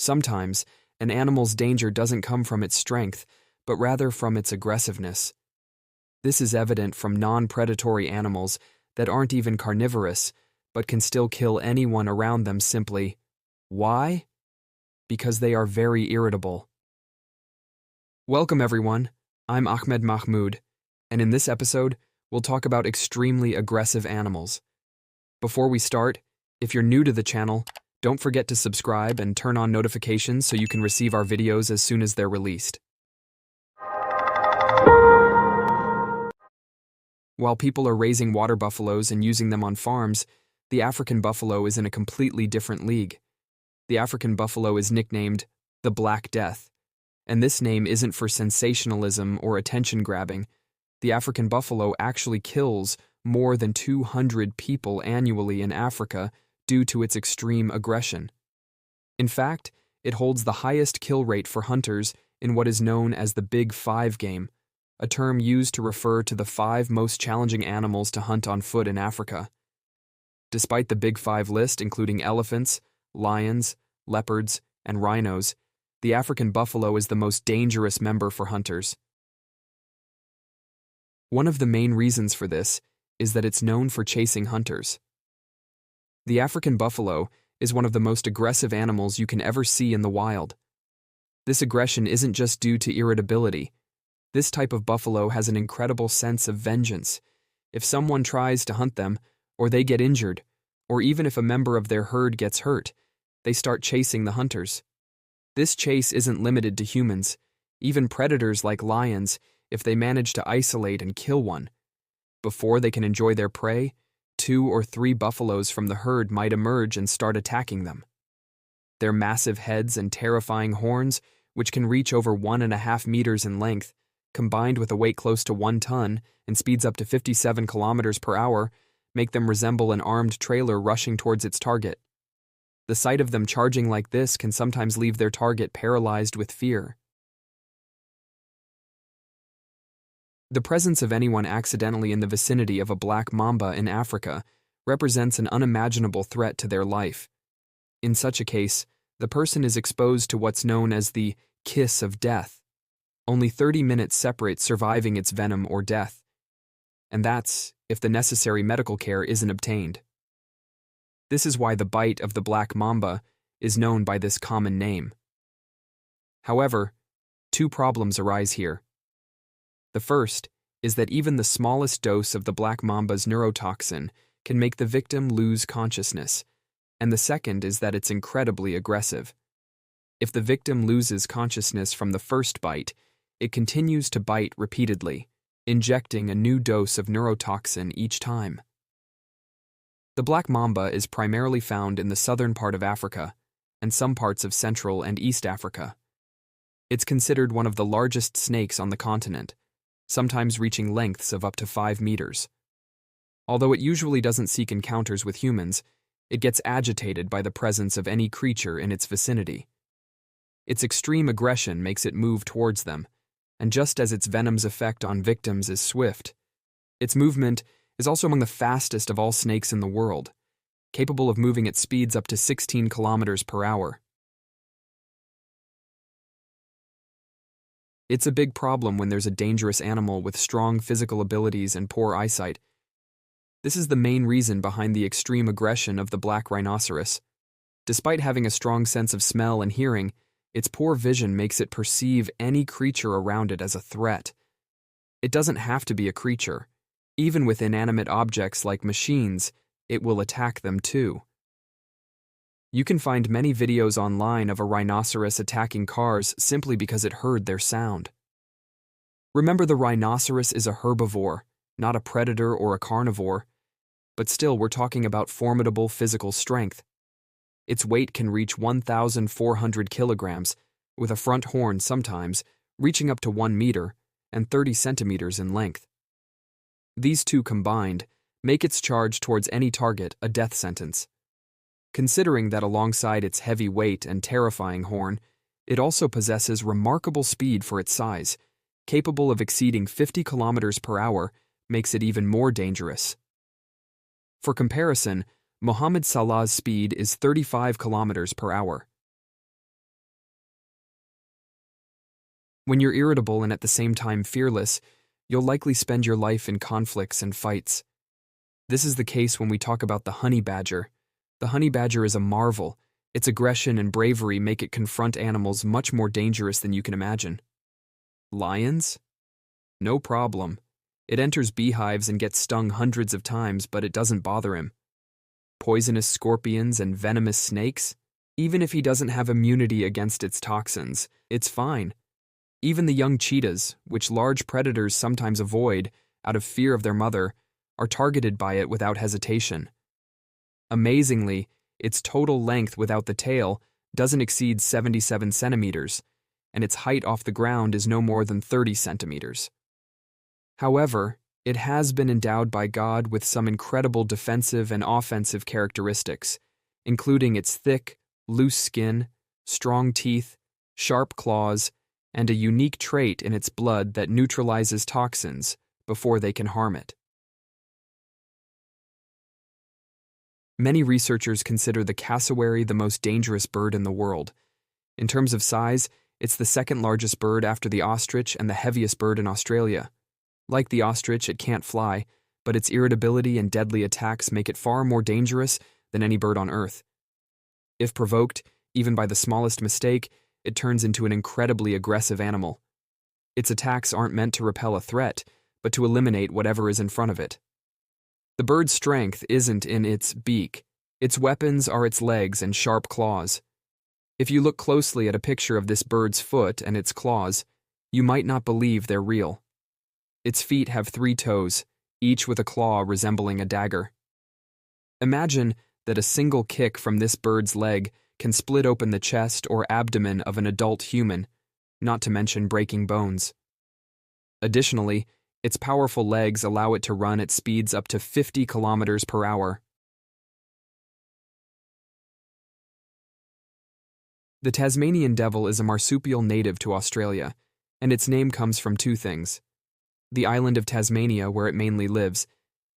Sometimes, an animal's danger doesn't come from its strength, but rather from its aggressiveness. This is evident from non-predatory animals that aren't even carnivorous, but can still kill anyone around them simply. Why? Because they are very irritable. Welcome everyone, I'm Ahmed Mahmoud, and in this episode, we'll talk about extremely aggressive animals. Before we start, if you're new to the channel, don't forget to subscribe and turn on notifications so you can receive our videos as soon as they're released. While people are raising water buffaloes and using them on farms, the African buffalo is in a completely different league. The African buffalo is nicknamed the Black Death, and this name isn't for sensationalism or attention-grabbing. The African buffalo actually kills more than 200 people annually in Africa due to its extreme aggression. In fact, it holds the highest kill rate for hunters in what is known as the Big Five game, a term used to refer to the 5 most challenging animals to hunt on foot in Africa. Despite the Big Five list including elephants, lions, leopards, and rhinos, the African buffalo is the most dangerous member for hunters. One of the main reasons for this is that it's known for chasing hunters. The African buffalo is one of the most aggressive animals you can ever see in the wild. This aggression isn't just due to irritability. This type of buffalo has an incredible sense of vengeance. If someone tries to hunt them, or they get injured, or even if a member of their herd gets hurt, they start chasing the hunters. This chase isn't limited to humans. Even predators like lions, if they manage to isolate and kill one, before they can enjoy their prey, 2 or 3 buffaloes from the herd might emerge and start attacking them. Their massive heads and terrifying horns, which can reach over 1.5 meters in length, combined with a weight close to 1 ton and speeds up to 57 kilometers per hour, make them resemble an armed trailer rushing towards its target. The sight of them charging like this can sometimes leave their target paralyzed with fear. The presence of anyone accidentally in the vicinity of a black mamba in Africa represents an unimaginable threat to their life. In such a case, the person is exposed to what's known as the kiss of death. Only 30 minutes separate surviving its venom or death. And that's if the necessary medical care isn't obtained. This is why the bite of the black mamba is known by this common name. However, 2 problems arise here. The first is that even the smallest dose of the black mamba's neurotoxin can make the victim lose consciousness, and the second is that it's incredibly aggressive. If the victim loses consciousness from the first bite, it continues to bite repeatedly, injecting a new dose of neurotoxin each time. The black mamba is primarily found in the southern part of Africa and some parts of Central and East Africa. It's considered one of the largest snakes on the continent, sometimes reaching lengths of up to 5 meters. Although it usually doesn't seek encounters with humans, it gets agitated by the presence of any creature in its vicinity. Its extreme aggression makes it move towards them, and just as its venom's effect on victims is swift, its movement is also among the fastest of all snakes in the world, capable of moving at speeds up to 16 kilometers per hour. It's a big problem when there's a dangerous animal with strong physical abilities and poor eyesight. This is the main reason behind the extreme aggression of the black rhinoceros. Despite having a strong sense of smell and hearing, its poor vision makes it perceive any creature around it as a threat. It doesn't have to be a creature. Even with inanimate objects like machines, it will attack them too. You can find many videos online of a rhinoceros attacking cars simply because it heard their sound. Remember, the rhinoceros is a herbivore, not a predator or a carnivore, but still we're talking about formidable physical strength. Its weight can reach 1,400 kilograms, with a front horn sometimes reaching up to 1 meter and 30 centimeters in length. These 2 combined make its charge towards any target a death sentence. Considering that alongside its heavy weight and terrifying horn, it also possesses remarkable speed for its size, capable of exceeding 50 kilometers per hour, makes it even more dangerous. For comparison, Mohammed Salah's speed is 35 kilometers per hour. When you're irritable and at the same time fearless, you'll likely spend your life in conflicts and fights. This is the case when we talk about the honey badger. The honey badger is a marvel. Its aggression and bravery make it confront animals much more dangerous than you can imagine. Lions? No problem. It enters beehives and gets stung hundreds of times, but it doesn't bother him. Poisonous scorpions and venomous snakes? Even if he doesn't have immunity against its toxins, it's fine. Even the young cheetahs, which large predators sometimes avoid out of fear of their mother, are targeted by it without hesitation. Amazingly, its total length without the tail doesn't exceed 77 centimeters, and its height off the ground is no more than 30 centimeters. However, it has been endowed by God with some incredible defensive and offensive characteristics, including its thick, loose skin, strong teeth, sharp claws, and a unique trait in its blood that neutralizes toxins before they can harm it. Many researchers consider the cassowary the most dangerous bird in the world. In terms of size, it's the second largest bird after the ostrich and the heaviest bird in Australia. Like the ostrich, it can't fly, but its irritability and deadly attacks make it far more dangerous than any bird on Earth. If provoked, even by the smallest mistake, it turns into an incredibly aggressive animal. Its attacks aren't meant to repel a threat, but to eliminate whatever is in front of it. The bird's strength isn't in its beak. Its weapons are its legs and sharp claws. If you look closely at a picture of this bird's foot and its claws, you might not believe they're real. Its feet have 3 toes, each with a claw resembling a dagger. Imagine that a single kick from this bird's leg can split open the chest or abdomen of an adult human, not to mention breaking bones. Additionally, its powerful legs allow it to run at speeds up to 50 kilometers per hour. The Tasmanian devil is a marsupial native to Australia, and its name comes from 2 things: the island of Tasmania, where it mainly lives,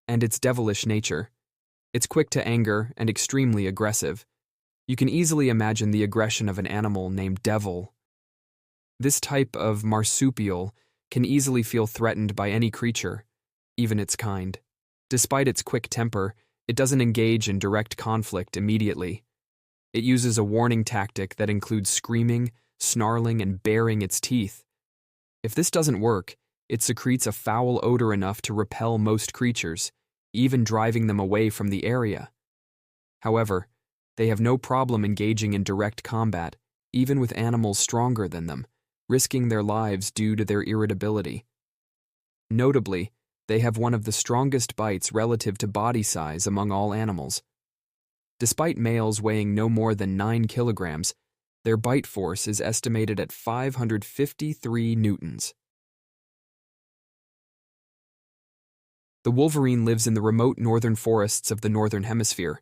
and its devilish nature. It's quick to anger and extremely aggressive. You can easily imagine the aggression of an animal named Devil. This type of marsupial can easily feel threatened by any creature, even its kind. Despite its quick temper, it doesn't engage in direct conflict immediately. It uses a warning tactic that includes screaming, snarling, and baring its teeth. If this doesn't work, it secretes a foul odor enough to repel most creatures, even driving them away from the area. However, they have no problem engaging in direct combat, even with animals stronger than them, risking their lives due to their irritability. Notably, they have one of the strongest bites relative to body size among all animals. Despite males weighing no more than 9 kilograms, their bite force is estimated at 553 newtons. The wolverine lives in the remote northern forests of the Northern Hemisphere,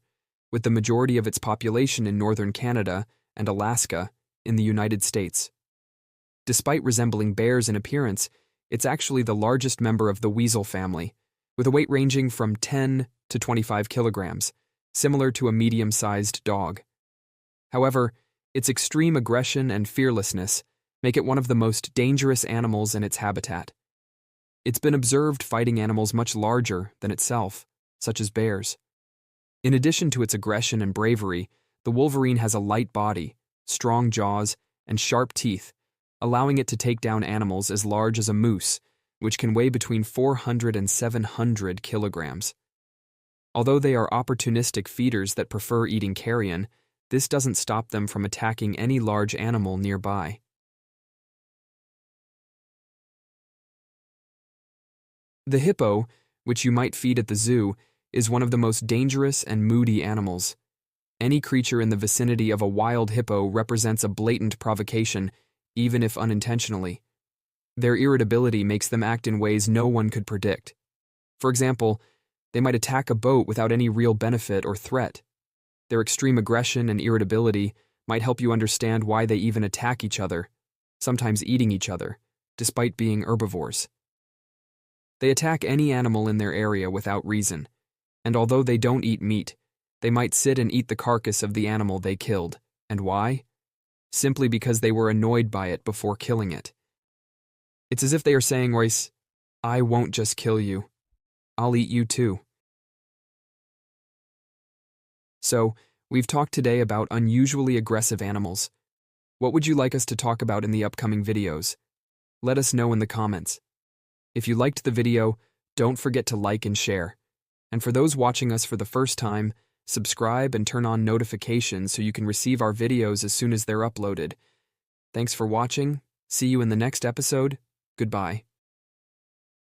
with the majority of its population in northern Canada and Alaska in the United States. Despite resembling bears in appearance, it's actually the largest member of the weasel family, with a weight ranging from 10 to 25 kilograms, similar to a medium-sized dog. However, its extreme aggression and fearlessness make it one of the most dangerous animals in its habitat. It's been observed fighting animals much larger than itself, such as bears. In addition to its aggression and bravery, the wolverine has a light body, strong jaws, and sharp teeth, allowing it to take down animals as large as a moose, which can weigh between 400 and 700 kilograms. Although they are opportunistic feeders that prefer eating carrion, this doesn't stop them from attacking any large animal nearby. The hippo, which you might feed at the zoo, is one of the most dangerous and moody animals. Any creature in the vicinity of a wild hippo represents a blatant provocation, even if unintentionally. Their irritability makes them act in ways no one could predict. For example, they might attack a boat without any real benefit or threat. Their extreme aggression and irritability might help you understand why they even attack each other, sometimes eating each other, despite being herbivores. They attack any animal in their area without reason, and although they don't eat meat, they might sit and eat the carcass of the animal they killed. And why? Simply because they were annoyed by it before killing it. It's as if they are saying, Royce, I won't just kill you. I'll eat you too. So, we've talked today about unusually aggressive animals. What would you like us to talk about in the upcoming videos? Let us know in the comments. If you liked the video, don't forget to like and share. And for those watching us for the first time, subscribe and turn on notifications so you can receive our videos as soon as they're uploaded. Thanks for watching. See you in the next episode. Goodbye.